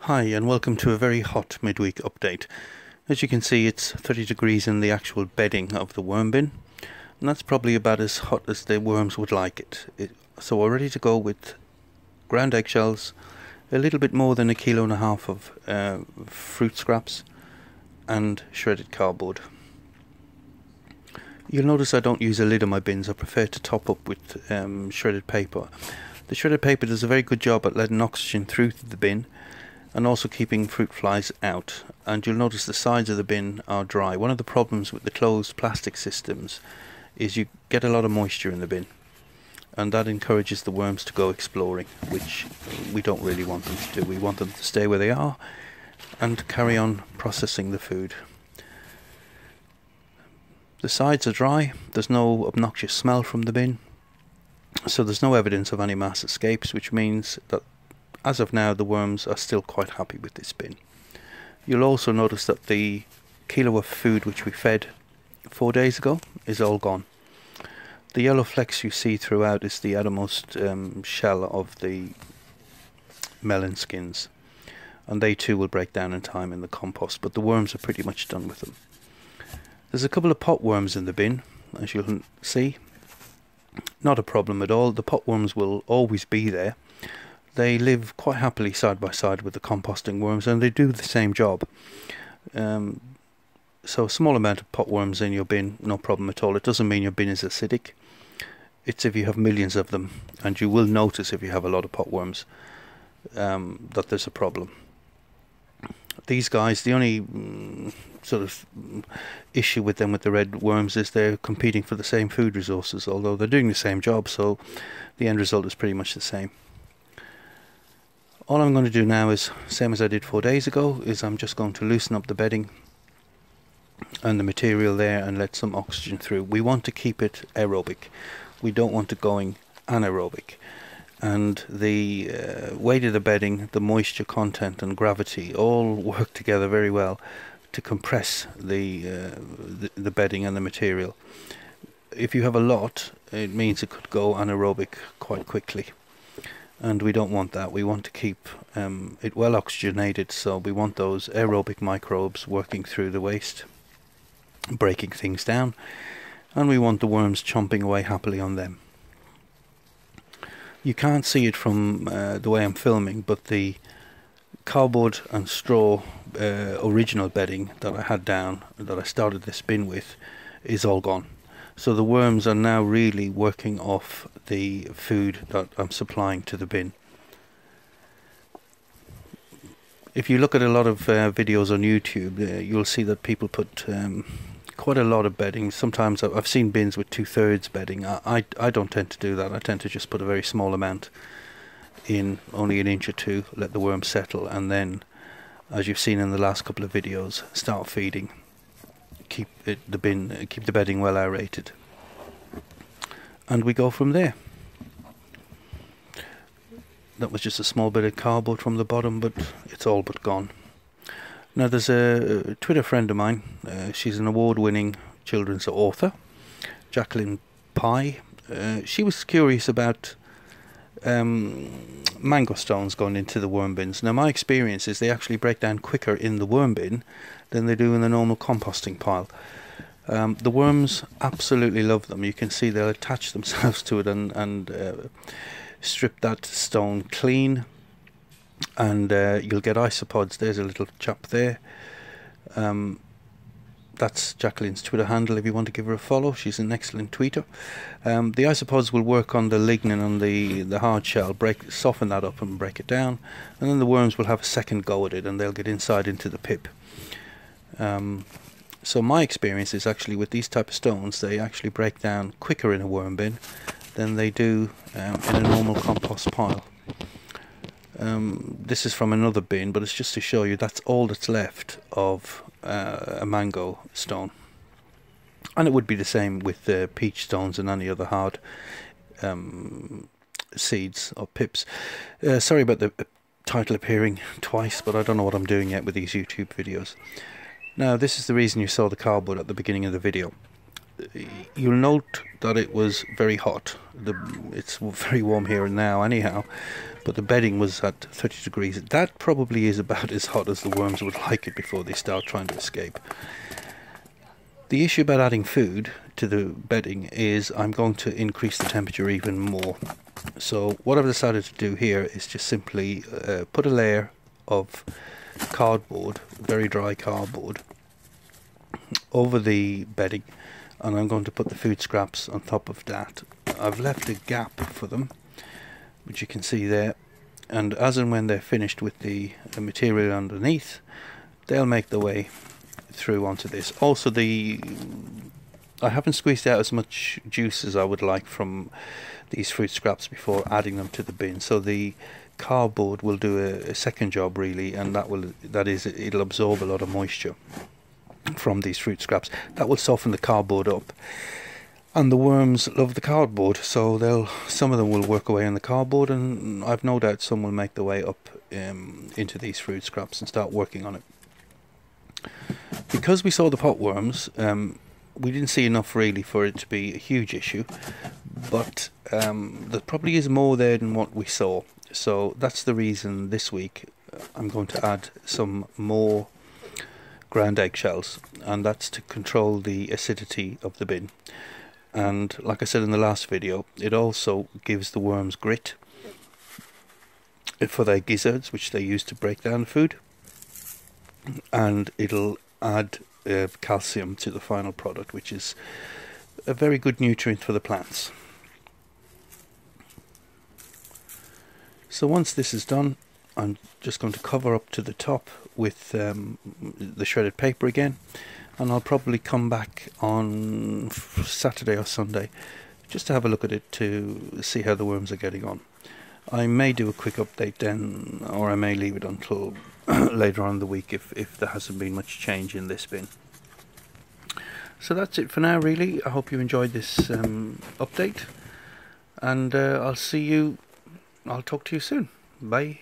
Hi and welcome to a very hot midweek update. As you can see, it's 30 degrees in the actual bedding of the worm bin, and that's probably about as hot as the worms would like it. So we're ready to go with ground eggshells, a little bit more than 1.5 kilos of fruit scraps and shredded cardboard. You'll notice I don't use a lid on my bins. I prefer to top up with shredded paper. The shredded paper does a very good job at letting oxygen through the bin and also keeping fruit flies out, and you'll notice the sides of the bin are dry. One of the problems with the closed plastic systems is you get a lot of moisture in the bin, and that encourages the worms to go exploring, which we don't really want them to do. We want them to stay where they are and carry on processing the food. The sides are dry, there's no obnoxious smell from the bin, so there's no evidence of any mass escapes, which means that as of now the worms are still quite happy with this bin. You'll also notice that the kilo of food which we fed 4 days ago is all gone. The yellow flecks you see throughout is the outermost shell of the melon skins, and they too will break down in time in the compost, but the worms are pretty much done with them. There's a couple of pot worms in the bin, as you'll see. Not a problem at all. The pot worms will always be there. They live quite happily side by side with the composting worms, and they do the same job. So a small amount of pot worms in your bin, no problem at all. It doesn't mean your bin is acidic. It's if you have millions of them, and you will notice if you have a lot of pot worms that there's a problem. These guys, the only sort of issue with them, with the red worms, is they're competing for the same food resources, although they're doing the same job, so the end result is pretty much the same. All I'm going to do now is, same as I did 4 days ago, is I'm just going to loosen up the bedding and the material there and let some oxygen through. We want to keep it aerobic. We don't want it going anaerobic. And the weight of the bedding, the moisture content and gravity all work together very well to compress the bedding and the material. If you have a lot, it means it could go anaerobic quite quickly, and we don't want that. We want to keep it well oxygenated, so we want those aerobic microbes working through the waste, breaking things down, and we want the worms chomping away happily on them. You can't see it from the way I'm filming, but the cardboard and straw original bedding that I had down, that I started this bin with, is all gone. So the worms are now really working off the food that I'm supplying to the bin. If you look at a lot of videos on YouTube, you'll see that people put quite a lot of bedding. Sometimes I've seen bins with 2/3 bedding. I don't tend to do that. I tend to just put a very small amount in, only 1 inch or 2, let the worms settle, and then, as you've seen in the last couple of videos, start feeding. Keep the bedding well aerated, and we go from there. That was just a small bit of cardboard from the bottom, but it's all but gone. Now there's a Twitter friend of mine, she's an award-winning children's author, Jacqueline Pye. She was curious about mango stones going into the worm bins. Now my experience is they actually break down quicker in the worm bin than they do in the normal composting pile. The worms absolutely love them. You can see they'll attach themselves to it and strip that stone clean, and you'll get isopods. There's a little chap there. That's Jacqueline's Twitter handle if you want to give her a follow. She's an excellent tweeter. The isopods will work on the lignin on the hard shell, soften that up and break it down, and then the worms will have a second go at it and they'll get inside into the pip. So my experience is actually with these type of stones, they actually break down quicker in a worm bin than they do in a normal compost pile. This is from another bin, but it's just to show you that's all that's left of a mango stone, and it would be the same with peach stones and any other hard seeds or pips. Sorry about the title appearing twice, but I don't know what I'm doing yet with these YouTube videos. Now this is the reason you saw the cardboard at the beginning of the video. you'll note that it was very hot. It's very warm here and now anyhow, but the bedding was at 30 degrees. That probably is about as hot as the worms would like it before they start trying to escape. The issue about adding food to the bedding is I'm going to increase the temperature even more. So what I've decided to do here is just simply put a layer of cardboard, very dry cardboard, over the bedding, and I'm going to put the food scraps on top of that. I've left a gap for them, which you can see there, and as and when they're finished with the material underneath, they'll make their way through onto this. Also, I haven't squeezed out as much juice as I would like from these fruit scraps before adding them to the bin, so the cardboard will do a second job really, and it'll absorb a lot of moisture from these fruit scraps. That will soften the cardboard up, and the worms love the cardboard, so some of them will work away on the cardboard, and I've no doubt some will make their way up into these fruit scraps and start working on it. Because we saw the potworms, we didn't see enough really for it to be a huge issue, but there probably is more there than what we saw, so that's the reason this week I'm going to add some more ground eggshells, and that's to control the acidity of the bin. And like I said in the last video, it also gives the worms grit for their gizzards, which they use to break down food, and it'll add calcium to the final product, which is a very good nutrient for the plants. So once this is done, I'm just going to cover up to the top with the shredded paper again, and I'll probably come back on Saturday or Sunday just to have a look at it to see how the worms are getting on. I may do a quick update then, or I may leave it until later on in the week if there hasn't been much change in this bin. So that's it for now really. I hope you enjoyed this update, and I'll talk to you soon. Bye.